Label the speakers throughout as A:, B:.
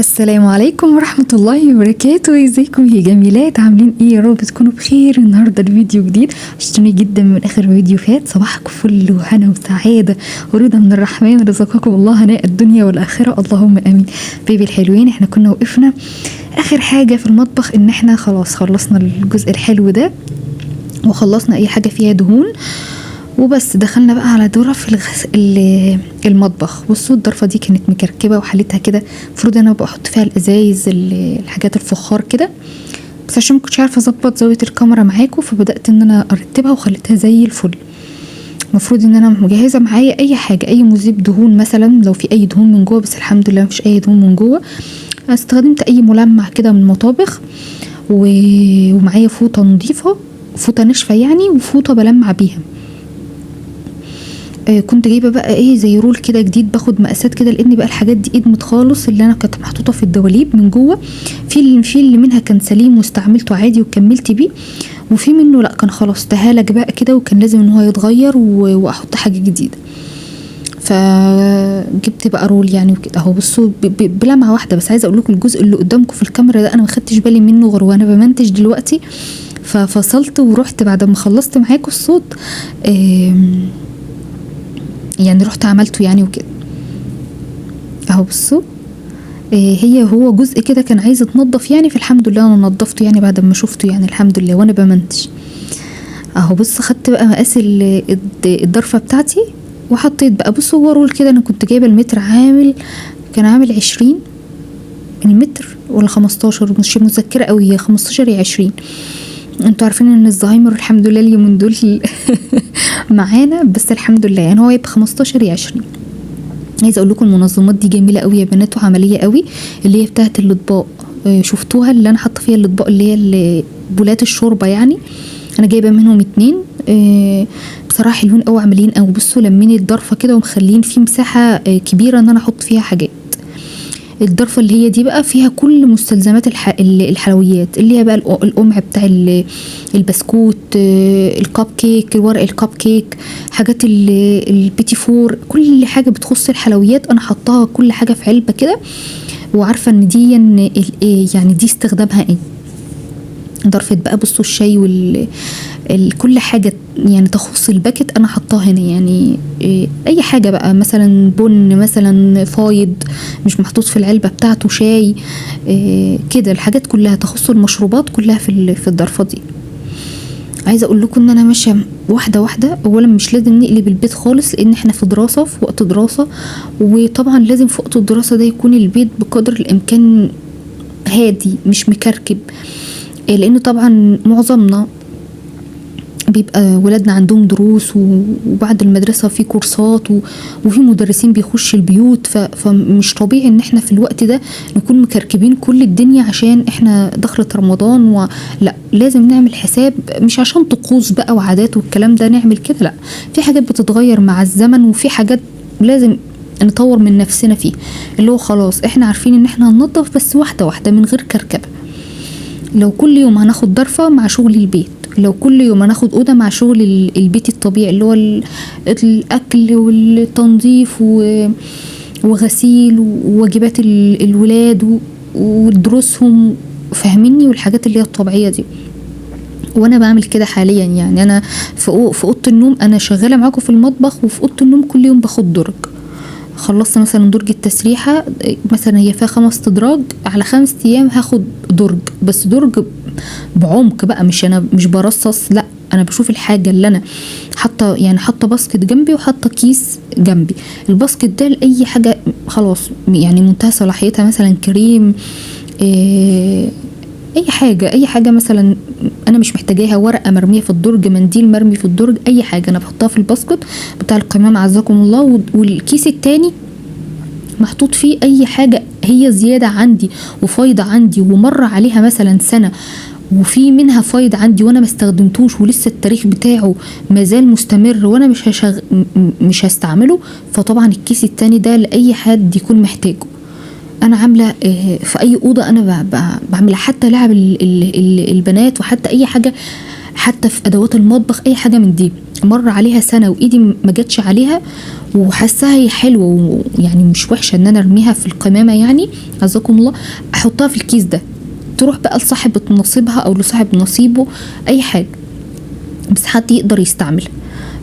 A: السلام عليكم ورحمة الله وبركاته. ازيكم يا جميلات؟ عاملين ايه؟ يا رب تكونوا بخير. النهارده الفيديو جديد عشتوني جدا من اخر فيديو فات. صباحكم فل وهنا وسعادة ورضا من الرحمن، رزقكم الله هناء الدنيا والاخرة، اللهم امين. بيبي الحلوين، احنا كنا وقفنا اخر حاجة في المطبخ ان احنا خلاص خلصنا الجزء الحلو ده وخلصنا اي حاجة فيها دهون وبس. دخلنا بقى على ظرف المطبخ. بصوا الضرفه دي كانت مكركبه وحالتها كده، المفروض انا بحط فيها الازايز الحاجات الفخار كده، بس عشان مكنتش عارفه اظبط زاويه الكاميرا معاكم فبدات ان انا ارتبها وخليتها زي الفل. المفروض ان انا مجهزه معايا اي حاجه، اي مذيب دهون مثلا لو في اي دهون من جوه، بس الحمد لله مفيش اي دهون من جوه. استخدمت اي ملمع كده من المطابخ ومعايا فوطه نظيفه، فوطه ناشفه يعني، وفوطه بلمع بيها. كنت جايبه بقى ايه زي رول كده جديد، باخد مقاسات كده لان بقى الحاجات دي ادمت خالص، اللي انا كانت محطوطه في الدواليب من جوه. في اللي منها كان سليم واستعملته عادي وكملت بيه، وفي منه لا كان خلاص تهالك بقى كده وكان لازم ان هو يتغير واحط حاجه جديده. فجبت بقى رول يعني وكده اهو. بصوا بلمعه واحده بس. عايزه اقول لكم الجزء اللي قدامكم في الكاميرا ده انا ما خدتش بالي منه غير وانا بمنتج دلوقتي، ففصلت ورحت بعد ما خلصت معاكم الصوت يعني رحت عملته يعني وكده اهو. بصوا هو جزء كده كان عايز يتنضف يعني، في الحمد لله انا نضفته يعني بعد ما شفته يعني الحمد لله وانا بمنتج اهو. بص خدت بقى مقاس الضرفه بتاعتي وحطيت بقى. بصوا هو رول كده، انا كنت جايبه المتر كان عامل 20 المتر ولا 15، مش متذكره قوي، هي 15 يا 20. انتوا عارفين ان الزهايمر الحمد لله اليومين دول معانا، بس الحمد لله يعني هو يبقى 15 يا 20. عايزه اقول لكم المنظمات دي جميله قوي يا بنات وعمليه قوي، اللي هي بتاعه الاطباق. شفتوها اللي انا حاطه فيها الاطباق اللي هي بولات الشوربه يعني، انا جايبه منهم 2 بصراحه حلوين قوي عمليين قوي. بصوا لمين الضرفه كده ومخلين فيه مساحه كبيره ان انا احط فيها حاجات. الضرفه اللي هي دي بقى فيها كل مستلزمات الحلويات، اللي هي بقى القمع بتاع البسكوت، الكب كيك، الورق الكب كيك، حاجات البيتي فور، كل حاجه بتخص الحلويات انا حطاها كل حاجه في علبه كده، وعارفه ان دي يعني دي استخدامها ايه. ضرفة بقى بصوا الشاي كل حاجة يعني تخص الباكت انا حطاها هنا يعني. اي حاجة بقى مثلا بن مثلا فايض مش محطوط في العلبة بتاعته، شاي كده، الحاجات كلها تخص المشروبات كلها في الضرفة دي. عايزة اقول لكم ان انا ماشية واحدة واحدة. اولا مش لازم نقلب البيت خالص لان احنا في دراسة، في وقت دراسة، وطبعا لازم في وقت الدراسة ده يكون البيت بقدر الامكان هادي مش مكركب، لانه طبعا معظمنا بيبقى ولادنا عندهم دروس وبعد المدرسة في كورسات وفي مدرسين بيخش البيوت، فمش طبيعي ان احنا في الوقت ده نكون مكركبين كل الدنيا عشان احنا دخلت رمضان. لا لازم نعمل حساب، مش عشان طقوس بقى وعادات والكلام ده نعمل كده، لا، في حاجات بتتغير مع الزمن وفي حاجات لازم نطور من نفسنا فيه، اللي هو خلاص احنا عارفين ان احنا هننضف بس واحدة واحدة من غير كركبة. لو كل يوم هناخد ضرفة مع شغل البيت، لو كل يوم هناخد أوضة مع شغل البيت الطبيعي اللي هو الأكل والتنظيف وغسيل وواجبات الولاد ودروسهم، فاهميني، والحاجات اللي هي الطبيعية دي. وانا بعمل كده حاليا يعني. انا في اوضه النوم انا شغاله معاكم في المطبخ، وفي اوضه النوم كل يوم باخد درج. خلصت مثلا درج التسريحه مثلا هي فيها 5 ادراج، على 5 ايام هاخد درج، بس درج بعمق بقى، انا مش برصص، لا انا بشوف الحاجه اللي انا حاطه يعني، حاطه باسكت جنبي وحاطه كيس جنبي. الباسكت ده لاي حاجه خلاص يعني منتهى صلاحيتها، مثلا كريم، اي حاجه مثلا انا مش محتاجاها، ورقه مرميه في الدرج، منديل مرمي في الدرج، اي حاجه انا بحطها في الباسكت بتاع القمامه عزكم الله. والكيس التاني محطوط فيه اي حاجه هي زياده عندي وفايضه عندي ومر عليها مثلا سنه وفي منها فايض عندي وانا ما استخدمتوش ولسه التاريخ بتاعه مازال مستمر وانا مش هستعمله، فطبعا الكيس التاني ده لاي حد يكون محتاجه. انا عامله في اي اوضه انا بعملها، حتى لعب البنات، وحتى اي حاجه، حتى في ادوات المطبخ اي حاجه من دي مر عليها سنه وايدي ما جاتش عليها وحاساها هي حلوه يعني مش وحشه ان انا ارميها في القمامه يعني عزكم الله، احطها في الكيس ده تروح بقى لصاحب نصيبها او لصاحب نصيبه اي حاجه، بس حد يقدر يستعملها.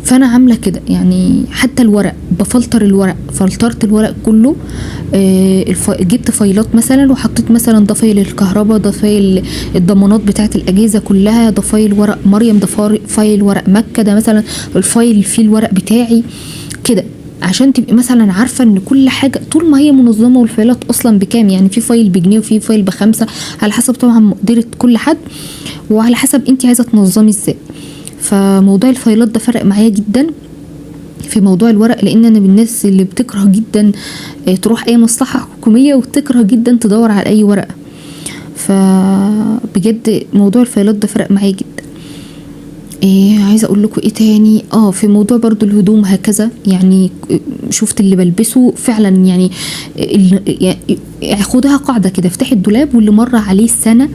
A: فانا عامله كده يعني. حتى الورق بفلتر الورق، فلترت الورق كله. جبت فايلات مثلا وحطيت مثلا ده فايل الكهرباء، ده فايل الضمانات بتاعه الاجهزه كلها، ده فايل ورق مريم، ده فايل ورق مكه، ده مثلا الفايل فيه الورق بتاعي كده، عشان تبقي مثلا عارفه ان كل حاجه طول ما هي منظمه. والفايلات اصلا بكام يعني؟ في فايل بجنيه وفي فايل ب5 على حسب طبعا مقدره كل حد وعلى حسب انت عايزه تنظمي ازاي. فموضوع الفايلات ده فرق معايا جدا في موضوع الورق، لان انا من الناس اللي بتكره جدا تروح اي مصلحه حكوميه وتكره جدا تدور على اي ورقه. فبجد موضوع الفايلات ده فرق معايا جدا. عايزه اقول لكم ايه تاني؟ في موضوع برضو الهدوم هكذا يعني. شفت اللي بلبسه فعلا يعني خدها قاعده كده، افتحي الدولاب واللي مر عليه السنه،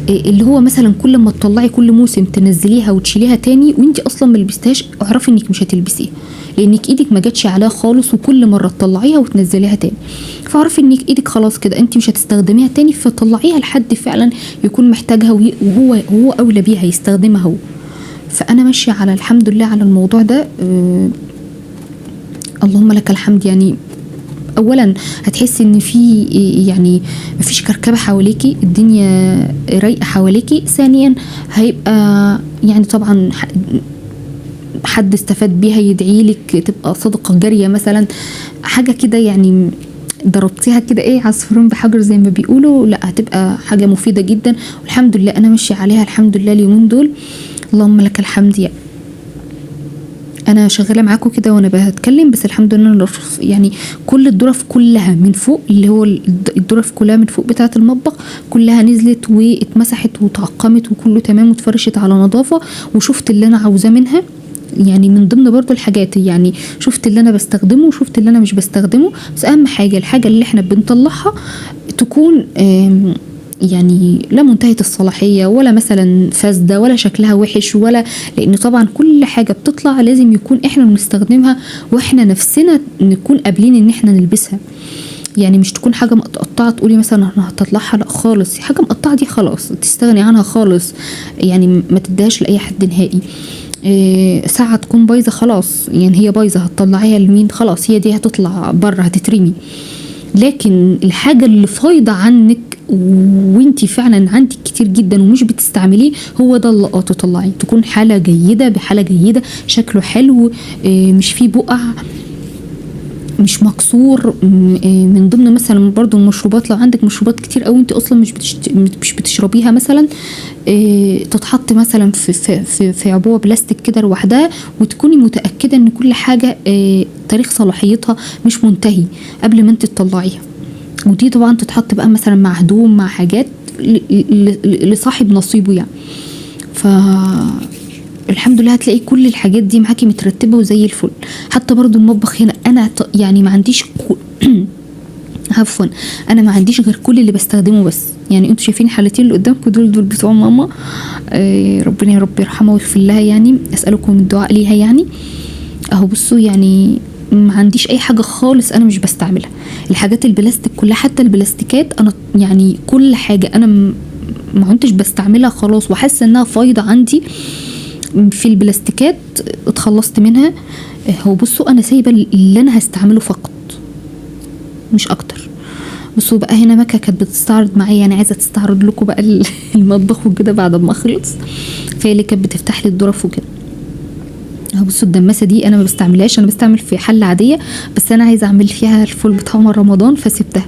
A: اللي هو مثلا كل ما تطلعي كل موسم تنزليها وتشيليها تاني وانت اصلا ما لبستهاش، اعرفي انك مش هتلبسيها لانك ايدك ما جاتش عليها خالص، وكل مره تطلعيها وتنزليها تاني، فاعرفي انك ايدك خلاص كده انت مش هتستخدميها تاني، فطلعيها لحد فعلا يكون محتاجها وهو اولى بيها يستخدمها هو. فانا ماشيه على الحمد لله على الموضوع ده. اللهم لك الحمد. يعني اولا هتحسي ان في يعني مفيش كركبه حواليكي، الدنيا رايقه حواليكي. ثانيا هيبقى يعني طبعا حد استفاد بيها يدعيلك، تبقى صدقه جاريه مثلا، حاجه كده يعني ضربتيها كده عصفورين بحجر زي ما بيقولوا. لا هتبقى حاجه مفيده جدا، والحمد لله انا ماشيه عليها الحمد لله اليومين دول. اللهم لك الحمد. يعني انا شغاله معاكم كده وانا بتكلم، بس الحمد لله يعني كل الظرف كلها من فوق، اللي هو الظرف كلها من فوق بتاعه المطبخ كلها نزلت واتمسحت وتعقمت وكله تمام واتفرشت على نظافه، وشفت اللي انا عاوزاه منها. يعني من ضمن برضو الحاجات يعني شفت اللي انا بستخدمه وشفت اللي انا مش بستخدمه، بس اهم حاجه الحاجه اللي احنا بنطلعها تكون يعني لا منتهية الصلاحية ولا مثلا فاسدة ولا شكلها وحش، ولا لان طبعا كل حاجة بتطلع لازم يكون احنا بنستخدمها واحنا نفسنا نكون قابلين ان احنا نلبسها. يعني مش تكون حاجة مقطعة تقولي مثلا انا هطلعها، لا خالص، حاجة مقطعة دي خلاص تستغني عنها خالص، يعني ما تديهاش لأي حد نهائي. ساعة تكون بايظة خلاص، يعني هي بايظة هتطلعيها لمين؟ خلاص هي دي هتطلع بره هتترمي. لكن الحاجة اللي فايضة عنك وانتي فعلا عندك كتير جدا ومش بتستعمليه، هو ده اللي تطلعيه، تكون حالة جيدة بحالة جيدة، شكله حلو، مش فيه بقع، مش مكسور. من ضمن مثلا برضو المشروبات، لو عندك مشروبات كتير قوي انت اصلا مش بتشربيها مثلا، تتحط مثلا في عبوه بلاستيك كده لوحدها، وتكوني متاكده ان كل حاجه تاريخ صلاحيتها مش منتهي قبل ما انت تطلعيها. ودي طبعا تتحط بقى مثلا مع هدوم مع حاجات لصاحب نصيبه يعني. الحمد لله هتلاقي كل الحاجات دي معاكي مترتبه وزي الفل. حتى برضو المطبخ هنا انا يعني ما عنديش عفوا انا ما عنديش غير كل اللي بستخدمه بس. يعني انتوا شايفين الحالتين اللي قدامكم دول بتوع ماما، ربنا يا رب يرحمها ويغفر لها، يعني اسالكم الدعاء ليها. يعني اهو بصوا، يعني ما عنديش اي حاجه خالص انا مش بستعملها. الحاجات البلاستيك كلها، حتى البلاستيكات انا يعني كل حاجه انا ما كنتش بستعملها خلاص وحاسه انها فايضه عندي في البلاستيكات، اتخلصت منها. هو بصوا انا سايبه اللي انا هستعمله فقط مش اكتر. بصوا بقى هنا مكة كانت بتستعرض معايا، انا عايزه تستعرض لكم بقى المطبخ وكده بعد ما اخلص، فهي اللي كانت بتفتح لي الظرف وكده. اهو بصوا الدماسه دي انا ما بستعملهاش، انا بستعمل في حله عاديه، بس انا عايزه اعمل فيها الفول بتاع رمضان فسيبتها.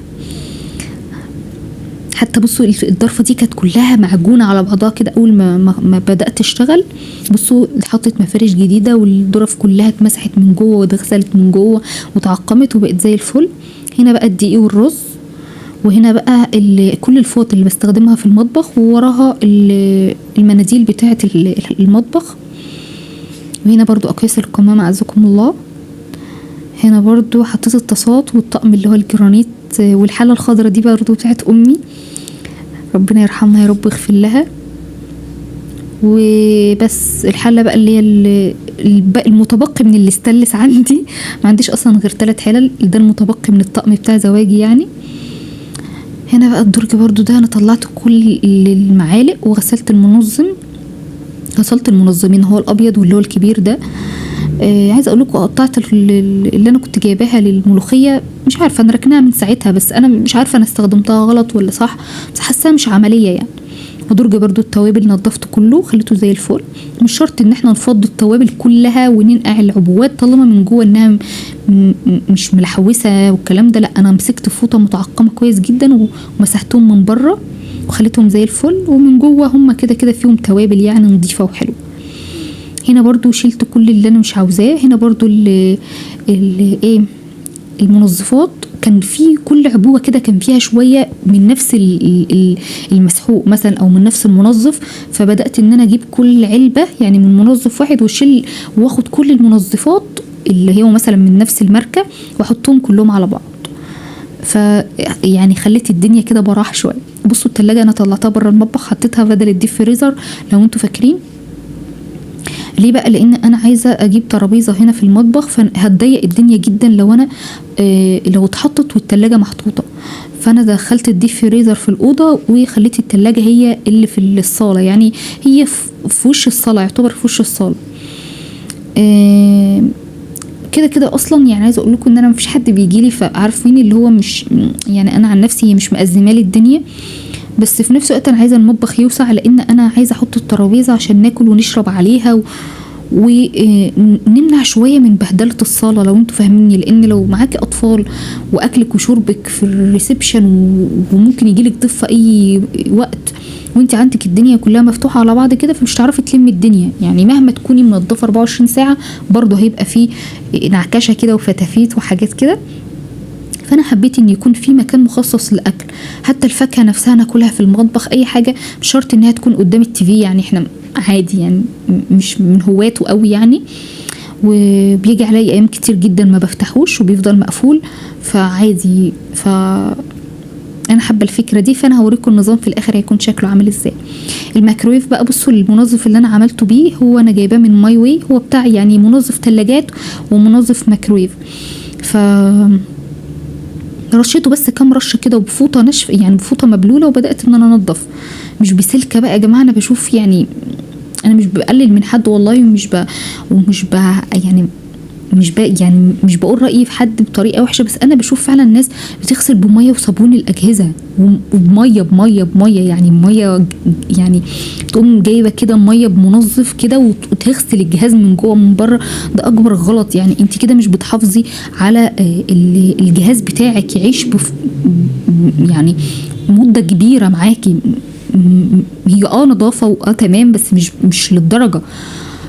A: حتى بصوا الضرفه دي كانت كلها معجونه على بعضها كده اول ما بدات اشتغل. بصوا حطيت مفارش جديده والظرف كلها اتمسحت من جوه واتغسلت من جوه وتعقمت وبقت زي الفل. هنا بقى الدقيق والرز، وهنا بقى كل الفوط اللي بستخدمها في المطبخ، ووراها المناديل بتاعه المطبخ. وهنا برضو اقياس القمامه عزكم الله. هنا برضو حطيت الطاسات والطقم اللي هو الجرانيت، والحله الخضراء دي برضو بتاعت امي ربنا يرحمها يا رب ويغفر لها. وبس. الحله بقى اللي هي المتبقي من الاستانلس عندي، ما عنديش اصلا غير 3 حلل، ده المتبقي من الطقم بتاع زواجي يعني. هنا بقى الدرج برضو ده انا طلعت كل المعالق وغسلت المنظم، غسلت المنظمين هو الابيض واللي هو الكبير ده. عايزه اقول لكم قطعت اللي انا كنت جايباها للملوخيه، مش عارفه انا ركناها من ساعتها، بس انا مش عارفه انا استخدمتها غلط ولا صح، بس حاساها مش عمليه يعني. ودرج برضو التوابل نضفته كله خليته زي الفل. مش شرط ان احنا نفضي التوابل كلها وننقع العبوات طالما من جوه انها مش ملحوسه والكلام ده، لا انا مسكت فوطه متعقمه كويس جدا ومسحتهم من بره وخليتهم زي الفل، ومن جوه هم كده كده فيهم توابل يعني نضيفه وحلوه. هنا برضو شلت كل اللي انا مش عاوزاه. هنا برضو المنظفات كان في كل عبوه كده كان فيها شويه من نفس المسحوق مثلا او من نفس المنظف، فبدات ان انا اجيب كل علبه يعني من منظف واحد واخد كل المنظفات اللي هي مثلا من نفس الماركه واحطهم كلهم على بعض، يعني خليت الدنيا كده براح شويه. بصوا التلاجة انا طلعتها بره المطبخ حطيتها بدل الديب فريزر لو انتوا فاكرين. ليه بقى؟ لان انا عايزه اجيب ترابيزه هنا في المطبخ، فهتضيق الدنيا جدا لو انا لو اتحطت والتلاجة محطوطه. فانا دخلت الديب فريزر في الاوضه وخليت التلاجة هي اللي في الصاله، يعني هي في وش الصاله، يعتبر في وش الصاله. كده كده اصلا يعني عايزه اقول لكم ان انا مفيش حد بيجي لي، فعارفين اللي هو مش يعني انا عن نفسي هي مش مأزمه لي الدنيا، بس في نفس الوقت انا عايزه المطبخ يوسع، لان انا عايزه احط الترابيزه عشان ناكل ونشرب عليها ونمنع شويه من بهدله الصاله لو انتوا فاهميني. لان لو معاكي اطفال واكلك وشربك في الريسبشن وممكن يجيلك ضيف في اي وقت وانت عندك الدنيا كلها مفتوحه على بعض كده، فمش هتعرفي تلمي الدنيا يعني. مهما تكوني منظفه 24 ساعه برضه هيبقى فيه نعكشه كده وفتافيت وحاجات كده. فانا حبيت ان يكون في مكان مخصص للاكل، حتى الفاكهه نفسها ناكلها في المطبخ، اي حاجه مش شرط انها تكون قدام التيفي يعني. احنا عادي يعني مش من هواته قوي يعني، وبيجي علي ايام كتير جدا ما بفتحوش وبيفضل مقفول، فعادي. انا حابه الفكره دي، فانا هوريكم النظام في الاخر هيكون شكله عامل ازاي. الميكرويف بقى، بصوا المنظف اللي انا عملته بيه هو انا جايباه من ماي واي، هو بتاع يعني منظف ثلاجات ومنظف ميكرويف. رشيته بس كام رشه كده وبفوطه ناشفه يعني بفوطه مبلوله، وبدات ان انا انضف. مش بسلكه بقى يا جماعه، انا بشوف يعني انا مش بقلل من حد والله، يعني مش بقول رايي في حد بطريقه وحشه، بس انا بشوف فعلا الناس بتغسل بميه وصابون الاجهزه وبميه يعني ميه يعني تقوم جايبه كده ميه بمنظف كده وتغسل الجهاز من جوه من بره. ده اكبر غلط يعني. انت كده مش بتحافظي على الجهاز بتاعك يعيش يعني مده كبيره معاكي. هي نظافه تمام، بس مش للدرجه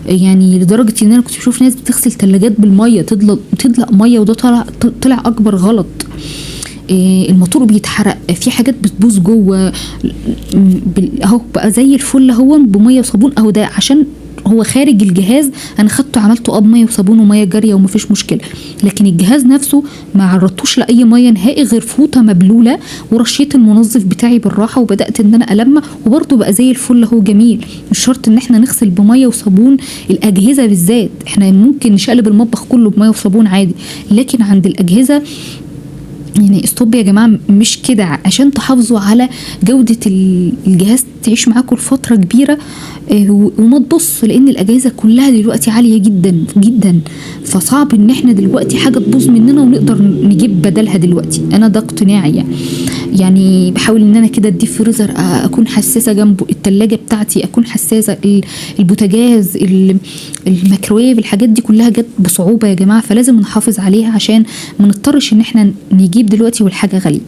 A: يعني، لدرجه ان انا كنت بشوف ناس بتغسل ثلاجات بالميه تدلق ميه، وده طلع اكبر غلط. الموتور بيتحرق، في حاجات بتبوظ جوه اهو بقى زي الفل اهو بميه وصابون اهو. ده عشان هو خارج الجهاز انا خدته عملته بميه وصابون وميه جاريه ومفيش مشكله، لكن الجهاز نفسه ما عرضتوش لاي ميه نهائي غير فوطه مبلوله، ورشيت المنظف بتاعي بالراحه وبدات ان انا المع، وبرده بقى زي الفل اهو جميل. مش شرط ان احنا نغسل بميه وصابون الاجهزه بالذات، احنا ممكن نشقلب المطبخ كله بميه وصابون عادي، لكن عند الاجهزه يعني استوب يا جماعه، مش كده. عشان تحافظوا على جوده الجهاز تعيش معاكم لفتره كبيره، وما تبص، لان الاجهزه كلها دلوقتي عاليه جدا جدا، فصعب ان احنا دلوقتي حاجه تبوظ مننا ونقدر نجيب بدلها دلوقتي. انا ده اقتناعي يعني بحاول ان انا كده الديب فريزر اكون حساسه جنبه، التلاجة بتاعتي اكون حساسه، البوتاجاز، الميكرويف، الحاجات دي كلها جت بصعوبه يا جماعه، فلازم نحافظ عليها عشان ما نضطرش ان احنا نجيب دلوقتي والحاجه غاليه.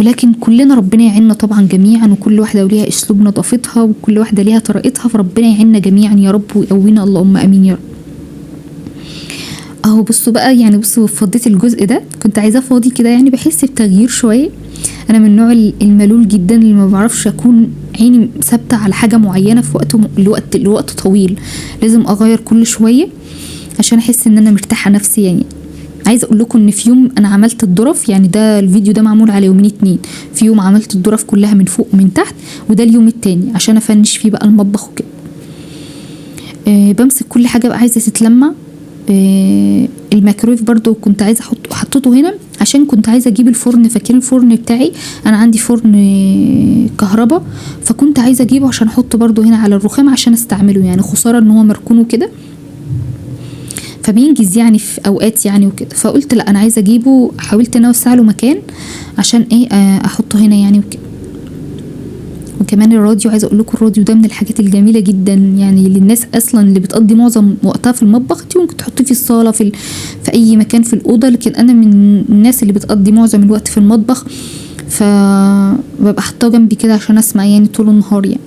A: ولكن كلنا ربنا يعيننا طبعا جميعا، وكل واحده وليها اسلوب نظافتها، وكل واحده ليها طريقتها، فربنا يعيننا جميعا يا رب ويقوينا، اللهم امين يا رب. اهو بصوا بقى يعني، بصوا فضيت الجزء ده، كنت عايزاه فاضي كده يعني بحس بتغيير شويه. انا من النوع الملول جدا اللي ما بعرفش اكون عيني ثابته على حاجه معينه في لوقت طويل، لازم اغير كل شويه عشان احس ان انا مرتاحه نفسيا يعني. عايزه اقول لكم ان في يوم انا عملت الظرف، يعني ده الفيديو ده معمول على يومين اتنين، في يوم عملت الظرف كلها من فوق ومن تحت، وده اليوم التاني عشان افنش فيه بقى المطبخ وكده. بمسك كل حاجه بقى عايزه تتلمع. الميكرويف برضو كنت عايزه حطيته هنا عشان كنت عايزه اجيب الفرن. فاكرين الفرن بتاعي انا عندي فرن كهرباء، فكنت عايزه اجيبه عشان احطه برضو هنا على الرخام عشان استعمله، يعني خساره ان هو مركون وكده، فبينجز يعني في اوقات يعني وكده. فقلت لا انا عايزه اجيبه، حاولت ان اوسع له مكان عشان ايه احطه هنا يعني وكده. وكمان الراديو، عايزه اقول لكم الراديو ده من الحاجات الجميله جدا يعني للناس اصلا اللي بتقضي معظم وقتها في المطبخ. انت ممكن تحطيه في الصاله في اي مكان في الاوضه، لكن انا من الناس اللي بتقضي معظم الوقت في المطبخ، فببقى حاطاه جنبي كده عشان اسمع يعني طول النهار. يعني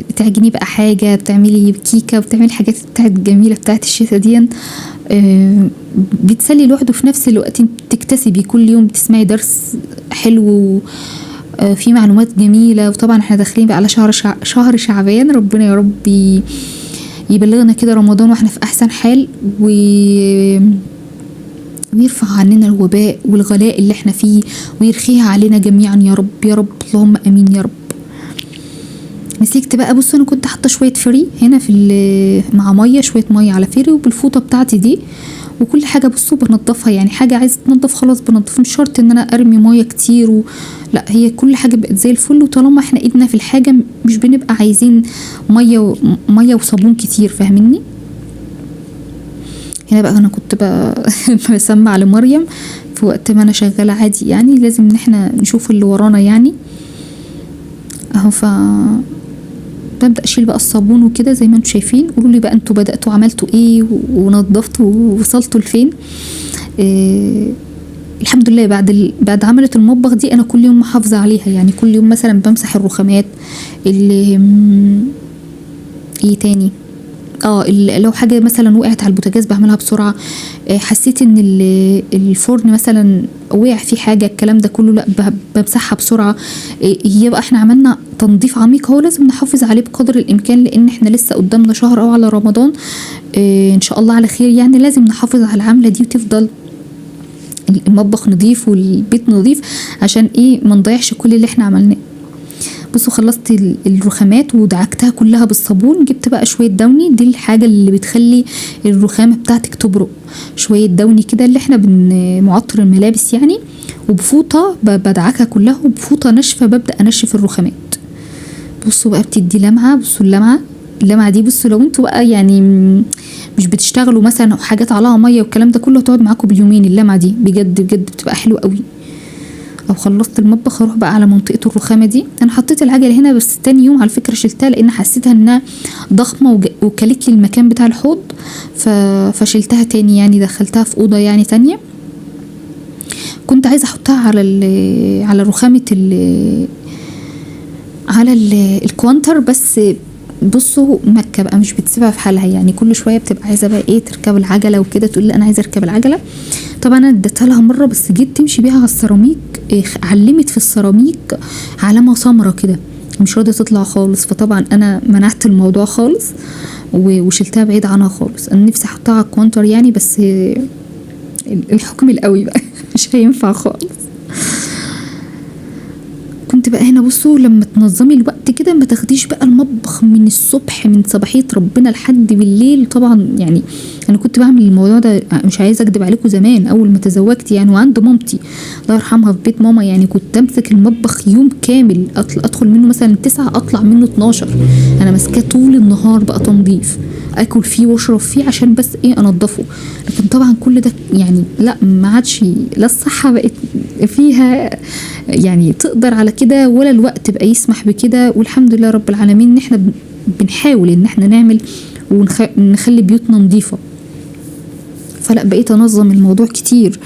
A: بتعجني بقى حاجه، بتعملي كيكه، بتعملي الحاجات بتاعت الجميله بتاعت الشتا دي، بتسلي لوحده في نفس الوقت بتكتسبي كل يوم بتسمعي درس حلو في معلومات جميله. وطبعا احنا داخلين بقى على شهر شعبان، ربنا يا رب يبلغنا كده رمضان واحنا في احسن حال، ويرفع عننا الوباء والغلاء اللي احنا فيه ويرخيها علينا جميعا يا رب يا رب، اللهم امين يا رب. مسكت بقى، بصوا انا كنت حاطه شويه فري هنا في مع ميه، شويه ميه على فري وبالفوطه بتاعتي دي، وكل حاجه بصوا بنضفها. يعني حاجه عايزه تنضف خلاص بنضف، مش شرط ان انا ارمي ميه كتير لا، هي كل حاجه بقت زي الفل. وطالما احنا ايدنا في الحاجه مش بنبقى عايزين ميه وصابون كتير، فاهميني؟ هنا بقى انا كنت بقى بسمع لمريم في وقت ما انا شغاله عادي، يعني لازم ان احنا نشوف اللي ورانا يعني اهو. ببدأ اشيل بقى الصابون وكده زي ما انتم شايفين. قولوا لي بقى انتوا بدأتوا عملتوا ايه ونظفتوا ووصلتوا لفين؟ الحمد لله بعد عملة المطبخ دي انا كل يوم محافظة عليها، يعني كل يوم مثلا بمسح الرخامات اللي ايه تاني لو حاجه مثلا وقعت على البوتاجاز بعملها بسرعه. حسيت ان الفرن مثلا وقع فيه حاجه، الكلام ده كله لا بمسحها بسرعه. يبقى احنا عملنا تنظيف عميق، هو لازم نحافظ عليه بقدر الامكان، لان احنا لسه قدامنا شهر او على رمضان ان شاء الله على خير. يعني لازم نحافظ على العمله دي وتفضل المطبخ نظيف والبيت نظيف عشان ايه ما نضيعش كل اللي احنا عملناه. بصوا خلصت الرخامات ودعكتها كلها بالصابون. جبت بقى شويه دوني، دي الحاجه اللي بتخلي الرخامه بتاعتك تبرق، شويه دوني كده اللي احنا معطر الملابس يعني. وبفوطه بدعكها كلها، وبفوطه ناشفه ببدا انشف الرخامات. بصوا بقى بتدي لمعه، بصوا اللمعه دي. بصوا لو انتوا بقى يعني مش بتشتغلوا مثلا او حاجات عليها ميه والكلام ده كله، هتقعد معاكم باليومين اللمعه دي، بجد بجد بتبقى حلوه قوي. او خلصت المطبخ اروح بقى على منطقه الرخامه دي. انا حطيت العجله هنا، بس تاني يوم على فكره شلتها لان حسيتها انها ضخمه وكلت لي المكان بتاع الحوض، فشلتها تاني يعني، دخلتها في اوضه يعني تانية. كنت عايزه احطها على رخامه على الكوانتر، بس بصوا مكه بقى مش بتسيبها في حالها، يعني كل شويه بتبقى عايزه بقى ايه تركب العجله وكده، تقول لي انا عايزه اركب العجله. طبعا انا اديتها لها مره، بس جيت تمشي بيها على السيراميك علمت في السيراميك علامه سمره كده مش راضيه تطلع خالص. فطبعا انا منعت الموضوع خالص وشلتها بعيد عنها خالص. انا نفسي احطها على الكونتر يعني، بس الحكم القوي بقى مش هينفع خالص. كنت بقى هنا بصوا لما تنظمي الوقت كده ما تاخديش بقى المطبخ من الصبح من صباحيه ربنا لحد بالليل. طبعا يعني انا كنت بعمل الموضوع ده مش عايزه اكدب عليكم زمان اول ما تزوجت يعني، وعند مامتي الله يرحمها في بيت ماما، يعني كنت امسك المطبخ يوم كامل ادخل منه مثلا 9 اطلع منه 12. انا ماسكاه طول النهار بقى تنظيف، اكل فيه واشرب فيه عشان بس ايه انضفه. لكن طبعا كل ده يعني لا ما عادش، لا الصحه بقت فيها يعني تقدر على كده، ولا الوقت بقى يسمح بكده. والحمد لله رب العالمين ان احنا بنحاول ان احنا نعمل ونخلي بيوتنا نظيفه. فلا بقيت انظم الموضوع كتير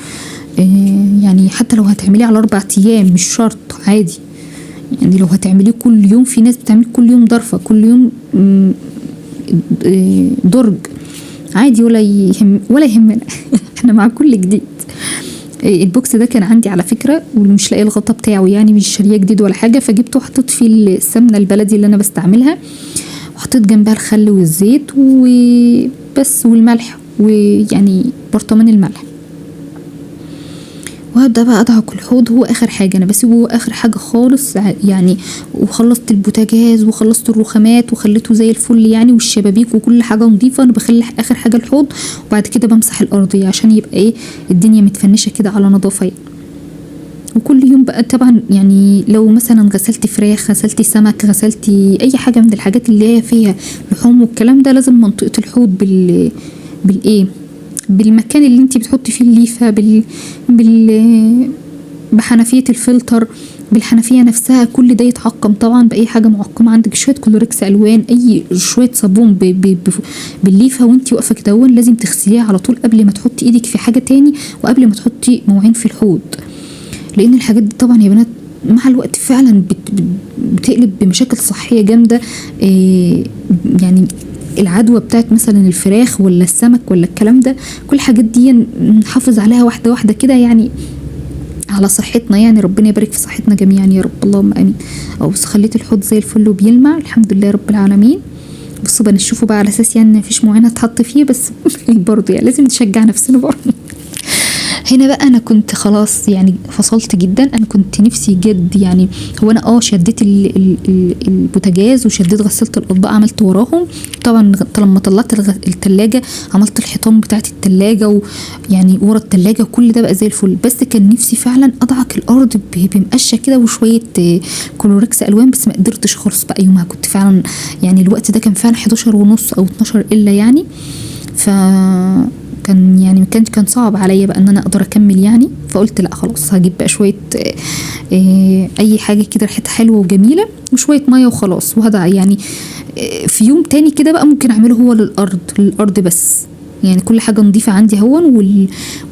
A: يعني، حتى لو هتعمليه على 4 ايام مش شرط، عادي يعني. لو هتعمليه كل يوم، في ناس بتعمل كل يوم ضرفه، كل يوم درج، عادي ولا يهمنا احنا مع كل جديد. البوكس ده كان عندي على فكره ومش لاقي الغطا بتاعه، يعني مش شاريه جديد ولا حاجه، فجبته وحطيت فيه السمنه البلدي اللي انا بستعملها، وحطيت جنبها الخل والزيت وبس والملح، ويعني برطمان الملح، وهبدأ بقى ادعك الحوض. هو اخر حاجة انا بسيبه، هو اخر حاجة خالص يعني. وخلصت البوتاجاز وخلصت الرخامات وخليته زي الفل يعني، والشبابيك وكل حاجة نظيفة. انا بخلي اخر حاجة الحوض، وبعد كده بمسح الارضية عشان يبقى ايه الدنيا متفنشة كده على نظافة يعني. وكل يوم بقى طبعا يعني لو مثلا غسلتي فراخ، غسلتي سمك، غسلتي اي حاجة من الحاجات اللي هي فيها لحوم والكلام ده، لازم منطقة الحوض بالايه بالمكان اللي انتي بتحطي فيه الليفة، بحنفية الفلتر، بالحنفية نفسها، كل ده يتعقم طبعا بأي حاجة معقمة. عندك شوية كلوركس ألوان، أي شوية صابون بالليفة وانتي واقفة كده، لازم تغسليها على طول قبل ما تحطي ايدك في حاجة تاني، وقبل ما تحطي مواعين في الحوض. لأن الحاجات دي طبعا يا بنات مع الوقت فعلا بتقلب بمشاكل صحية جامدة. يعني العدوى بتاعت مثلا الفراخ ولا السمك ولا الكلام ده، كل الحاجات دي نحافظ عليها واحدة واحدة كده يعني على صحتنا. يعني ربنا يبارك في صحتنا جميعا يا رب، اللهم امين. او بس خليت الحوض زي الفل وبيلمع الحمد لله رب العالمين. بصوا بنشوفه بقى على اساس يعني مفيش معينة تحط فيه، بس برضه يعني لازم نشجع نفسنا برضه. هنا بقى انا كنت خلاص يعني فصلت جدا. انا كنت نفسي جد يعني، هو انا شديت البوتاجاز وشديت غسالة الاطباق، عملت وراهم طبعا. لما طلعت التلاجة عملت الحيطان بتاعت التلاجة ويعني ورا التلاجة، وكل ده بقى زي الفل. بس كان نفسي فعلا ادعك الارض بمقشة كده وشوية كلوركس الوان، بس ما قدرتش خالص بقى يومها. كنت فعلا يعني الوقت ده كان فعلا 11:30 او 12 الا يعني، كان يعني كان صعب عليا بقى ان انا اقدر اكمل يعني. فقلت لا خلاص هجيب بقى شويه اي حاجه كده ريحتها حلوه وجميله وشويه ميه وخلاص، وهذا يعني في يوم تاني كده بقى ممكن اعمله هو للارض بس. يعني كل حاجه نظيفه عندي هون،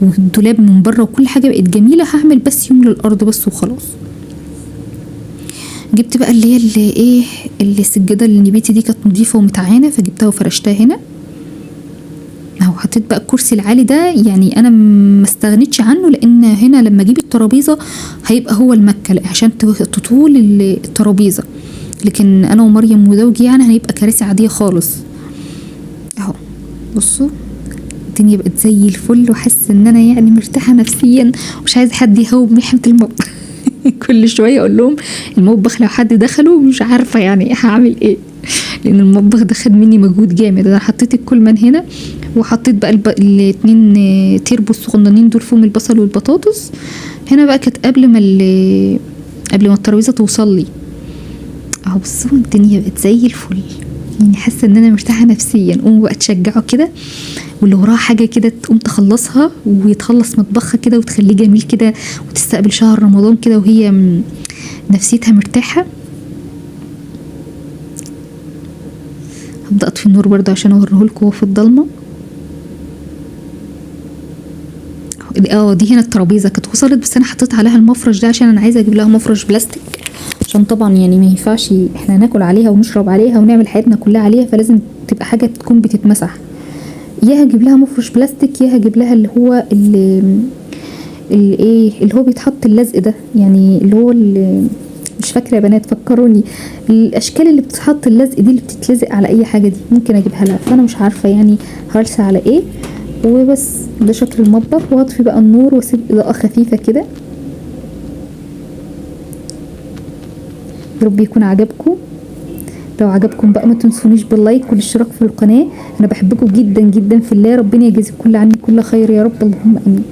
A: والدولاب من بره وكل حاجه بقت جميله، هعمل بس يوم للارض بس وخلاص. جبت بقى اللي هي السجاده اللي بيتي دي كانت نظيفه ومتعانه، فجبتها وفرشتها هنا اهو. حطيت بقى الكرسي العالي ده، يعني انا ما استغنيتش عنه، لان هنا لما اجيب الترابيزه هيبقى هو المكه عشان تطول الترابيزه، لكن انا ومريم وزوجي يعني هنبقى كراسي عاديه خالص اهو. بصوا الدنيا بقت زي الفل، وحاسه ان انا يعني مرتاحه نفسيا، ومش عايزه حد يهوب ناحيه المطبخ. كل شويه اقول لهم المطبخ لو حد دخله مش عارفه يعني هعمل ايه، لان المطبخ ده خد مني مجهود جامد. انا حطيت الكولمان هنا، وحطيت بقى الاتنين تيربو الصغننين دول فيهم البصل والبطاطس. هنا بقى كانت قبل ما الترابيزه توصل لي اهو. بصوا الدنيا بقت زي الفل، يعني حاسه ان انا مرتاحه نفسيا. قوموا بقى تشجعوا كده، واللي وراها حاجه كده تقوم تخلصها ويتخلص مطبخها كده وتخليه جميل كده، وتستقبل شهر رمضان كده وهي نفسيتها مرتاحه. هبدأ اطفي النور برضه عشان اوريهولكوا في الضلمه. دي هنا الترابيزه كانت وصلت، بس انا حطيت عليها المفرش ده عشان انا عايزه اجيب لها مفرش بلاستيك، عشان طبعا يعني ما ينفعش احنا ناكل عليها ونشرب عليها ونعمل حياتنا كلها عليها، فلازم تبقى حاجه تكون بتتمسح. يا هجيب لها مفرش بلاستيك، يا هجيب لها اللي هو بيتحط اللزق ده، يعني اللي هو مش فاكره يا بنات فكروني الاشكال اللي بتتحط اللزق دي اللي بتتلزق على اي حاجه دي، ممكن اجيبها لها. فانا مش عارفه يعني هرسى على ايه. وبس ده شكل المطبخ. وهطفي بقى النور واسيب اضاءه خفيفه كده. يا رب يكون عجبكم. لو عجبكم بقى ما تنسونيش باللايك والاشتراك في القناه. انا بحبكم جدا جدا في الله. ربنا يجازيكم كل عني كل خير يا رب، اللهم امين.